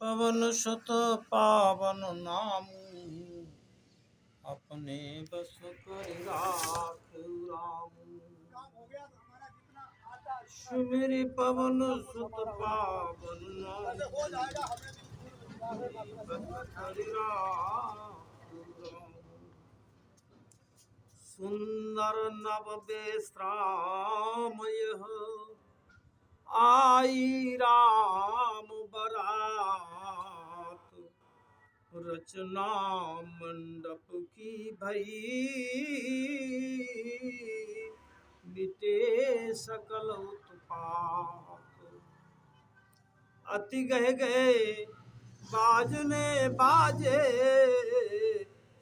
पवन सुत पावन नामू अपने बस कर राखू रामू। सुमिरि पवन सुत पावन नामू बस कर राखू रामू। सुंदर नव बेस्रामय आई राम बरात। रचना मंडप की भई मिटे सकल उत्पात। अति गह गए बाजने बाजे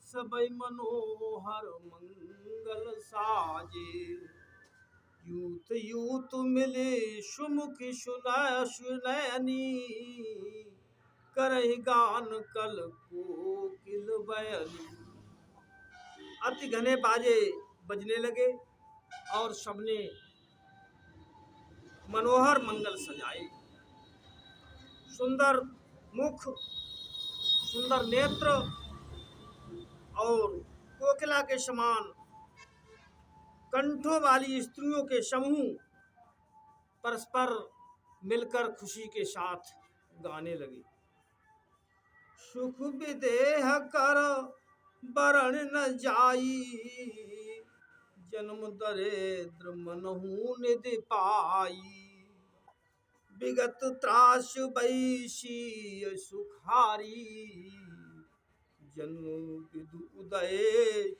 सबई मनोहर मंगल साजे। यूत यूत मिले सुमुखी सुनैनी करहि गान कल कोकिल बयनी। अति घने बाजे बजने लगे और सबने मनोहर मंगल सजाए। सुंदर मुख, सुंदर नेत्र और कोकिला के समान कंठों वाली स्त्रियों के समूह परस्पर मिलकर खुशी के साथ गाने लगे। सुख विदेह कर बरण न जाई जन्म दरिद्र मनहु निधि पाई। विगत त्रास बैसी सुखारी जन्म विदु उदय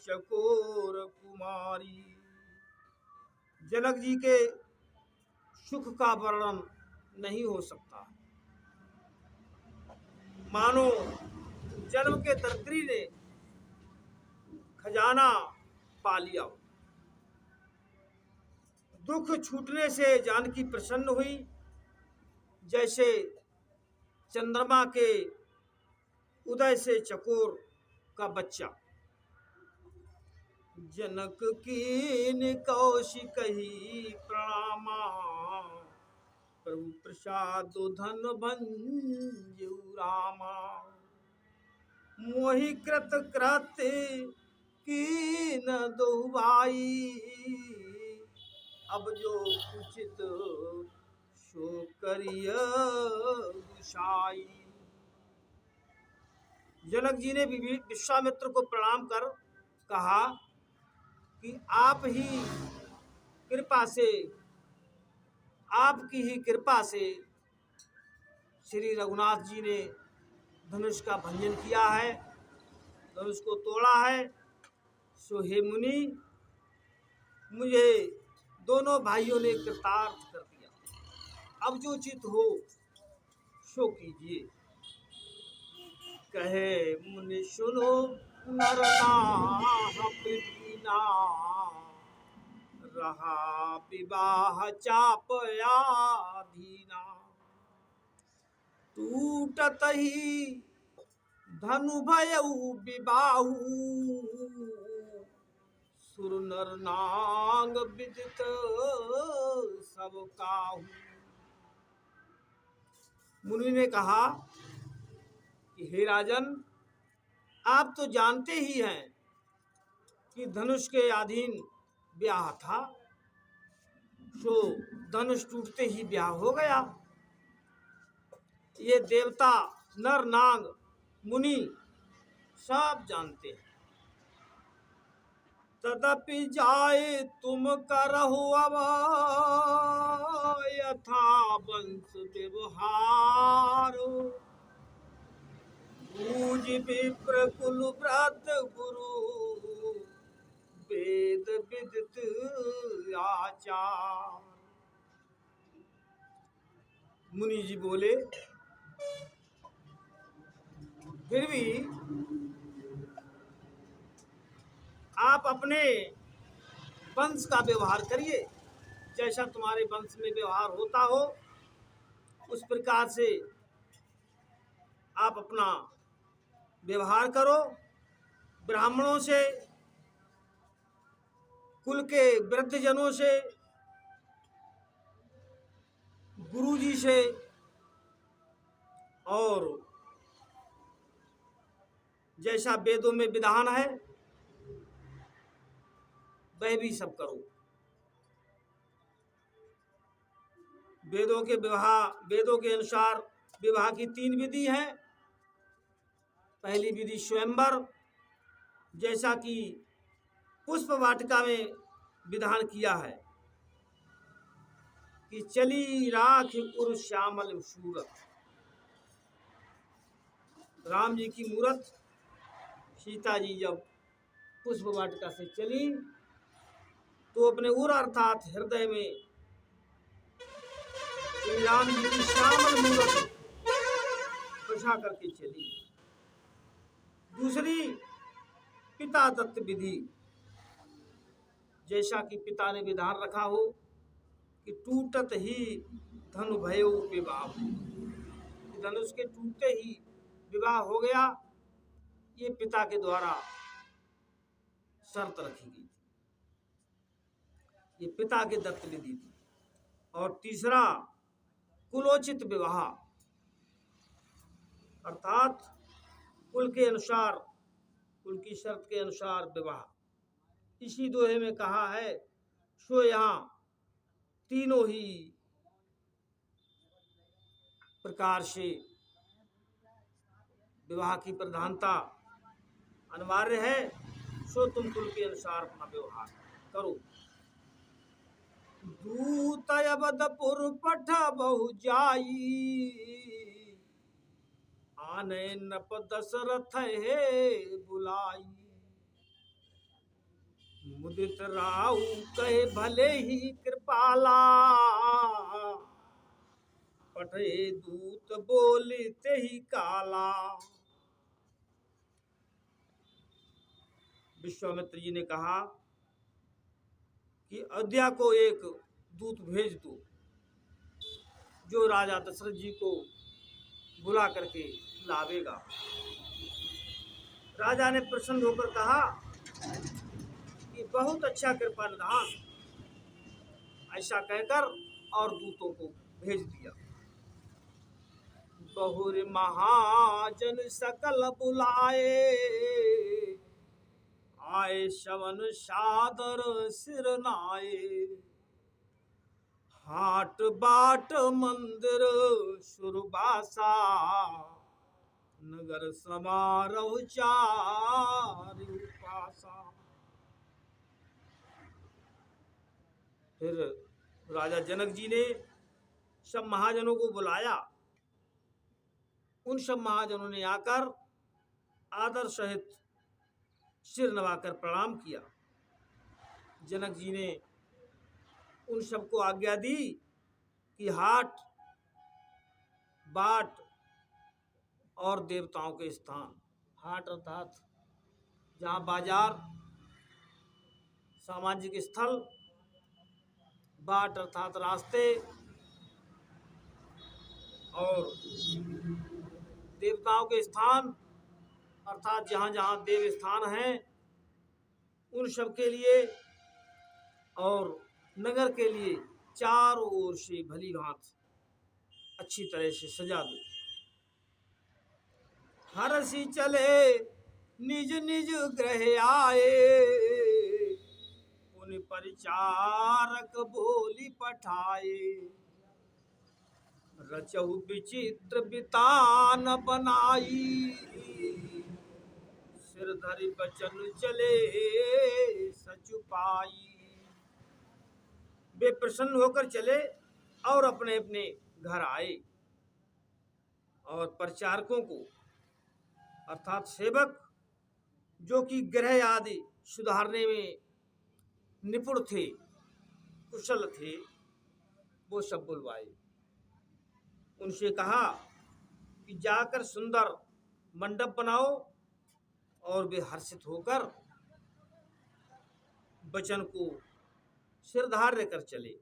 चकोर कुमारी। जनक जी के सुख का वर्णन नहीं हो सकता। मानो जन्म के दरिद्री ने खजाना पा लिया। दुख छूटने से जानकी प्रसन्न हुई, जैसे चंद्रमा के उदय से चकोर का बच्चा। जनक कीन कौशिकहि प्रणामा प्रभु प्रसाद धन भंजु रामा। मोहि कृत कृत्य कीन दोबाई अब जो उचित सो करिय गुसाई। जनक जी ने विश्वामित्र को प्रणाम कर कहा कि आपकी ही कृपा से श्री रघुनाथ जी ने धनुष का भंजन किया है, धनुष को तोड़ा है। सो हे मुनि, मुझे दोनों भाइयों ने कृतार्थ कर दिया। अब जो उचित हो सो कीजिए। कहे मुनि सुनो नर नाह पृथ्वीना रहा विवाह चापयाधीना। टूटत ही धनु भयउ विबाहु सुर नर नांग विदित सब काहू। मुनि ने कहा कि हे राजन, आप तो जानते ही हैं कि धनुष के अधीन ब्याह था, सो धनुष टूटते ही ब्याह हो गया। ये देवता, नर नाग, मुनि सब जानते हैं। तदपि जाए तुम करहु अब यथा वंश व्यवहार। पूज विप्र कुल व्रत गुरु वेद विदित आचार। मुनि जी बोले, फिर भी आप अपने वंश का व्यवहार करिए, जैसा तुम्हारे वंश में व्यवहार होता हो उस प्रकार से आप अपना व्यवहार करो। ब्राह्मणों से, कुल के वृद्धजनों से, गुरु जी से और जैसा वेदों में विधान है वह भी सब करो। वेदों के अनुसार विवाह की 3 विधि हैं। पहली विधि स्वयंवर, जैसा कि पुष्प वाटिका में विधान किया है कि चली राख उर श्यामल सूरत। राम जी की मूरत सीता जी जब पुष्प वाटिका से चली तो अपने उर अर्थात हृदय में श्री राम जी की श्यामल मूरत बसा करके चली। दूसरी पिता दत्त विधि, जैसा कि पिता ने विधान रखा हो कि टूटत ही धनु भयो विवाह, धनुष के टूटते ही विवाह हो गया, ये पिता के द्वारा शर्त रखी गई थी, ये पिता के दत्त विधि थी। और तीसरा कुलोचित विवाह, अर्थात कुल के अनुसार, कुल की शर्त के अनुसार विवाह। इसी दोहे में कहा है सो यहाँ तीनों ही प्रकार से विवाह की प्रधानता अनिवार्य है, सो तुम कुल के अनुसार अपना व्यवहार करो। दूत अवधपुर पठ बहु जाई, आने नप दशरथ हे बुलाई। मुदित राउ कहे भले ही कृपाला, पठे दूत बोलते ही काला। विश्वामित्र जी ने कहा कि अयोध्या को एक दूत भेज दो जो राजा दशरथ जी को बुला करके लावेगा। राजा ने प्रसन्न होकर कहा कि बहुत अच्छा कृपा निधान, ऐसा कहकर और दूतों को भेज दिया। बहुर महाजन सकल बुलाए, आए शवन सादर सिर नाये। हाट बाट मंदिर सुरबासा, नगर समारोह चारु पासा। फिर राजा जनक जी ने सब महाजनों को बुलाया। उन सब महाजनों ने आकर आदर सहित सिर नवाकर प्रणाम किया। जनक जी ने उन सबको आज्ञा दी कि हाट बाट और देवताओं के स्थान, हाट अर्थात जहाँ बाजार सामाजिक स्थल, बाट अर्थात रास्ते, और देवताओं के स्थान अर्थात जहाँ जहाँ देव स्थान हैं उन सब के लिए और नगर के लिए चारों ओर से भली भांति अच्छी तरह से सजा दो। हरसी चले निज निज ग्रह आए, पुनि परिचारक बोली पठाए। रचहु विचित्र बितान बनाई, सिर धरि बचन चले सचुपाई। वे प्रसन्न होकर चले और अपने अपने घर आए और प्रचारकों को अर्थात सेवक जो कि ग्रह आदि सुधारने में निपुण थे, कुशल थे, वो सब बुलवाए। उनसे कहा कि जाकर सुंदर मंडप बनाओ, और वे हर्षित होकर वचन को सिरधार्य कर चले।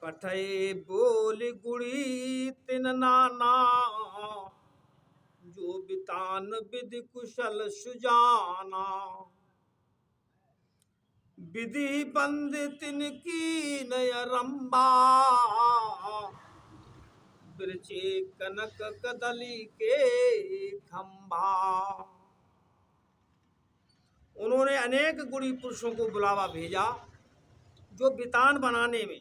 पठे बोल गुड़ी तिन नाना, जो बितान विधि कुशल सुजाना। विधि बंद तिन की नय रंबा, बिरचे कनक कदली के खंभा। उन्होंने अनेक गुणी पुरुषों को बुलावा भेजा जो बितान बनाने में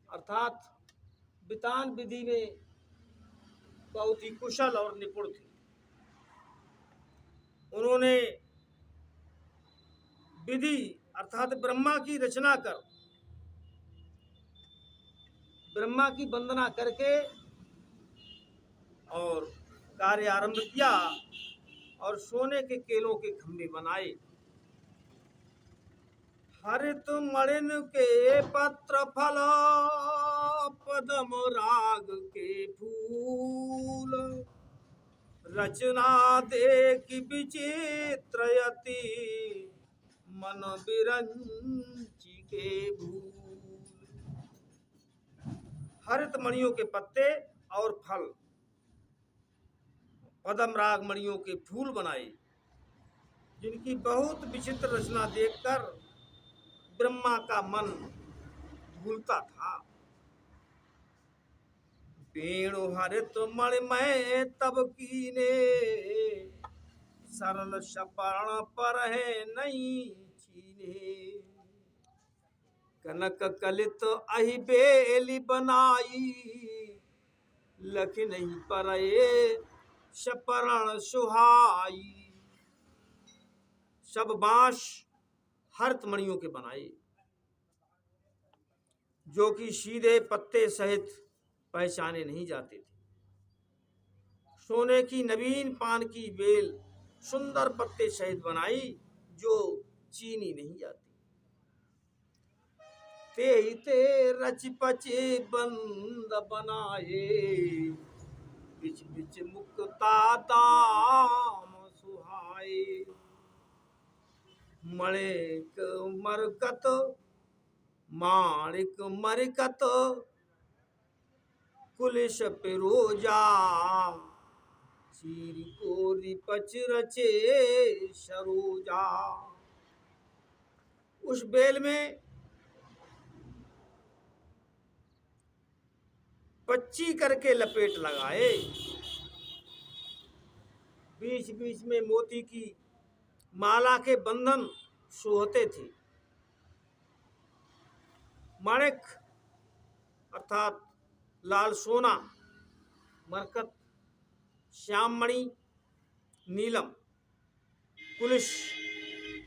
अर्थात बितान विधि में बहुत ही कुशल और निपुण थे। उन्होंने विधि अर्थात ब्रह्मा की रचना कर ब्रह्मा की वंदना करके और कार्य आरंभ किया और सोने के केलों के खंभे बनाए। हरित मणिन के पत्र फल पद्म राग के फूल रचना देख विचित्रयति मन बिरंची के भूल। हरित मणियों के पत्ते और फल पद्म राग मणियों के फूल बनाए, जिनकी बहुत विचित्र रचना देखकर ब्रह्मा का मन भूलता था। वेणु हरित मणिमय तब कीने सरल सपर्ण पर है नहीं छीने। कनक कलित अहि बेली बनाई लख नहीं पर सपर्ण सुहाई। सब बांस हरित मणियों के बनाए जो कि सीधे पत्ते सहित पहचाने नहीं जाते थे। सोने की नवीन पान की बेल सुंदर पत्ते सहित बनाई जो चीनी नहीं जाती। ते रच पचे बंद बनाए बिच बिच मुक्ता दाम सुहाए। मणिक मरकत माणिक मरकत कुलिश पिरोजा चीर कोरी पच रचे सरोजा। उस बेल में पच्ची करके लपेट लगाए, बीच बीच में मोती की माला के बंधन सोहते थे। माणिक अर्थात लाल सोना, मरकत श्याममणि, नीलम, कुलिश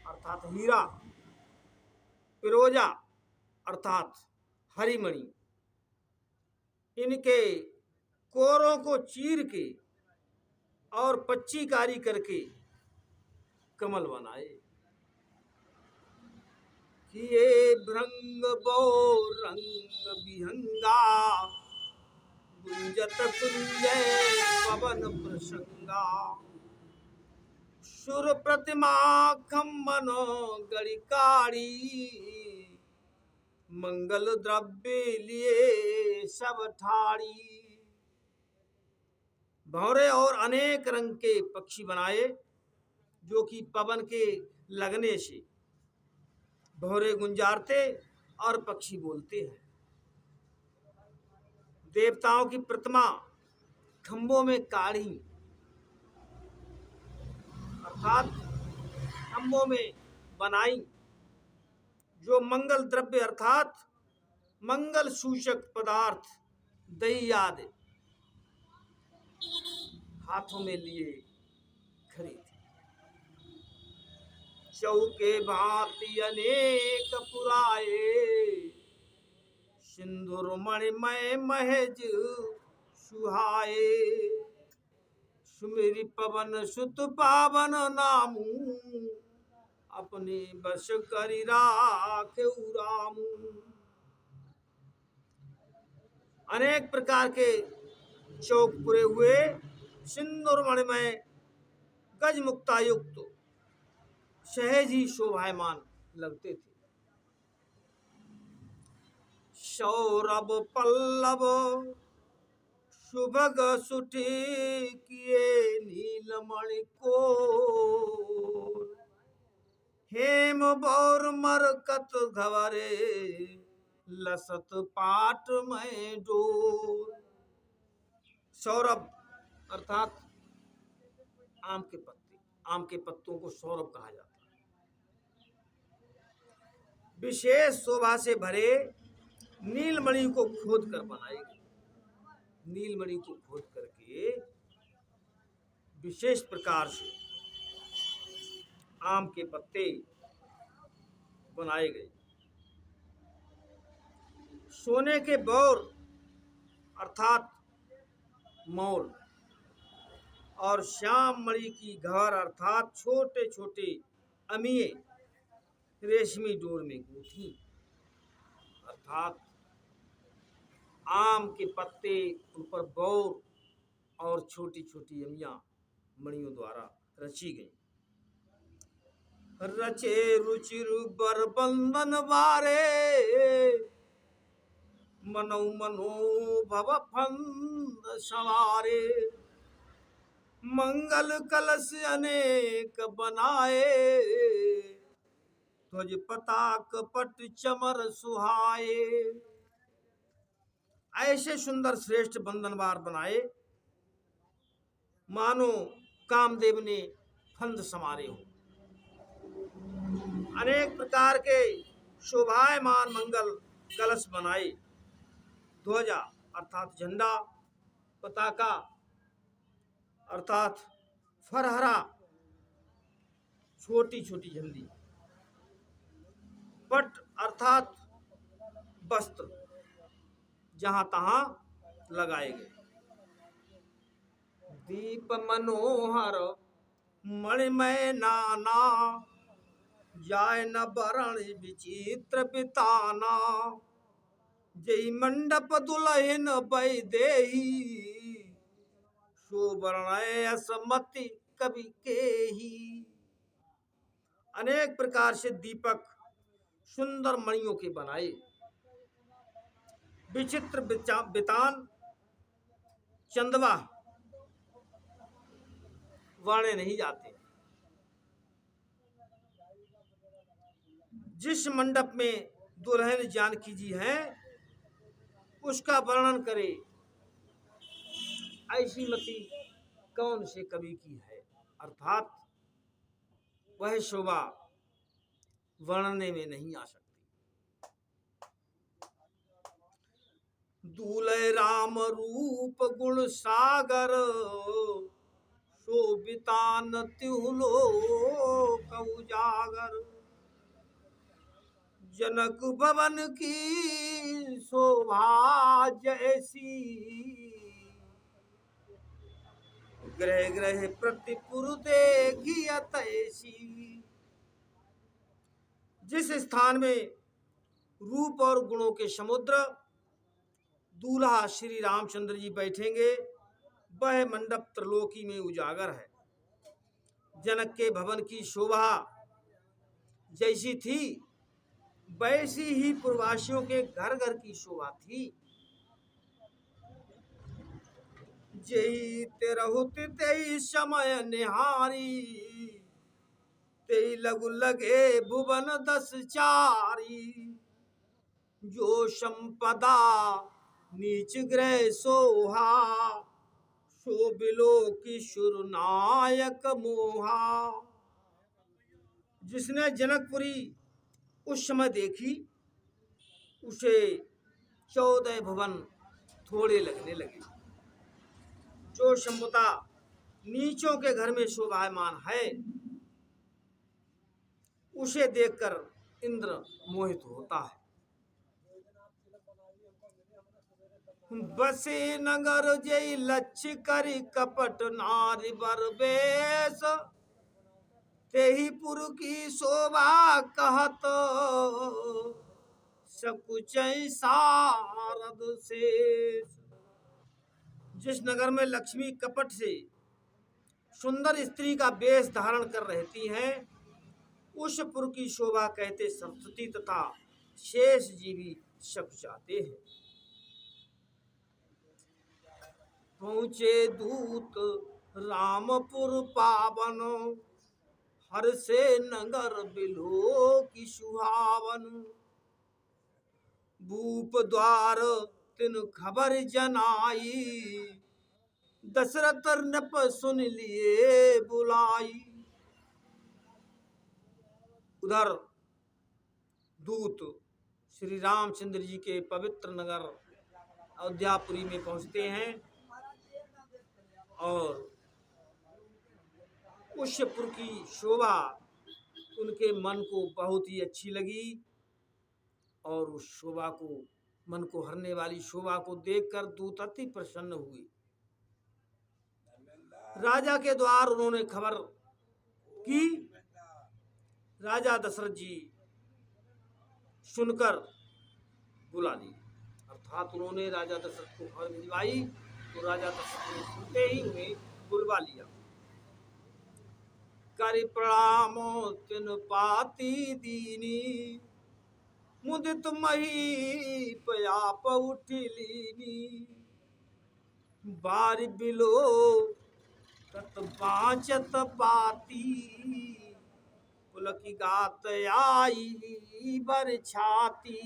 अर्थात हीरा, पिरोजा अर्थात हरी मणि, इनके कोरों को चीर के और पच्चीकारी करके कमल बनाए। किए भृंग बो रंग विहंगा गुंजत कुंजय पवन प्रसंगा। सुर प्रतिमा खम्बन गणिकारी मंगल द्रव्य लिए सब ठाड़ी। भौरे और अनेक रंग के पक्षी बनाए जो कि पवन के लगने से भौरे गुंजारते और पक्षी बोलते हैं। देवताओं की प्रतिमा खंभों में काढ़ी अर्थात खंभों में बनाई जो मंगल द्रव्य अर्थात मंगल सूचक पदार्थ दही आदि हाथों में लिए खड़ी थी। चौके भांति अनेक पुराए सिंदूर मणिमय महज सुहाए। सुमेरी पवन सुत पावन नामू अपने बस करि राखेउ रामू। अनेक प्रकार के चौक पुरे हुए सिंदूर मणिमय गज मुक्तायुक्त सहज ही शोभायमान लगते थे। सौरभ पल्लव सुभग सुठी किए नीलमणि को हेम बौर मरकत घवरे लसत पाट में डोर। सौरभ अर्थात आम के पत्ते, आम के पत्तों को सौरभ कहा जाता है। विशेष शोभा से भरे नीलमणि को खोद कर बनाए गए। नीलमणि को खोद करके विशेष प्रकार से आम के पत्ते बनाए गए। सोने के बौर अर्थात मौल और श्याम मणि की घर अर्थात छोटे छोटे अमीय रेशमी डोर में गूंथी। अर्थात आम के पत्ते, उन पर बौर और छोटी छोटी अमियां मणियों द्वारा रची गई। रचे रुचिर बर बंधन बारे, मनो मनो भव फंद सवारे। मंगल कलश अनेक बनाए, ध्वज पताक पट चमर सुहाए। ऐसे सुंदर श्रेष्ठ बंधनवार बनाए मानो कामदेव ने फंद संवारे हो। अनेक प्रकार के शोभायमान मंगल कलश बनाए। ध्वजा अर्थात झंडा, पताका अर्थात फरहरा छोटी छोटी झंडी, पट अर्थात वस्त्र जहां तहां लगाए गए। दीप मनोहर मणिमय नाना, जाय न बरण विचित्र बिताना। जय मंडप दुल्हन बैदेही, शोभरणय असमति कवि केही। अनेक प्रकार से दीपक सुंदर मणियों के बनाए। विचित्र बितान चंदवा वर्णे नहीं जाते। जिस मंडप में दुल्हन जानकी जी हैं उसका वर्णन करे, ऐसी मति कौन से कवि की है। अर्थात वह शोभा वर्णने में नहीं आ सकती। दूल्हे राम रूप गुण सागर, शोभितान तिहुलो उजागर। जनक भवन की शोभा जैसी, ग्रह ग्रह प्रतिपुर देखिए तैसी। जिस स्थान में रूप और गुणों के समुद्र दूल्हा श्री रामचंद्र जी बैठेंगे, वह मंडप त्रिलोकी में उजागर है। जनक के भवन की शोभा जैसी थी, वैसी ही पूर्ववासियों के घर घर की शोभा थी। जय तेरहुत तेई समय निहारी, तेई लघु लगे भुवन 10 चारी। जो संपदा नीच ग्रह सोहा, शोभिलो किशोर नायक मोहा। जिसने जनकपुरी उस समय देखी, उसे 14 भुवन थोड़े लगने लगे। जो संपदा नीचों के घर में शोभायमान है, उसे देखकर इंद्र मोहित होता है। बसे नगर जय लक्ष्य करी कपट नारी बरबेश, तेही पुर की शोभा कहत सकुच सारद शेष। जिस नगर में लक्ष्मी कपट से सुंदर स्त्री का वेश धारण कर रहती हैं, उस पुर की शोभा कहते सरस्वती तथा शेष जी भी सकुचाते हैं। पहुँचे दूत रामपुर पावन, हर से नगर बिलो की सुहावन। भूप द्वार तिन खबर जनाई, दशरथ नृप सुन लिए बुलाई। उधर दूत श्री रामचंद्र जी के पवित्र नगर अयोध्यापुरी में पहुंचते हैं और पुष्यपुर की शोभा उनके मन को बहुत ही अच्छी लगी और उस शोभा को, मन को हरने वाली शोभा को देखकर दूत अति प्रसन्न हुए। राजा के द्वार उन्होंने खबर की। राजा दशरथ जी सुनकर बुला ली, अर्थात उन्होंने राजा दशरथ को खबर भिजवाई तो राजा दशरथ ने सुनते ही उन्हें बुलवा लिया। करि प्रणाम तिन पाती दीनी, मुदित महीप उठ लीनी। बारि बिलो तत बाँचत बाती, पुलक गात आई बर छाती।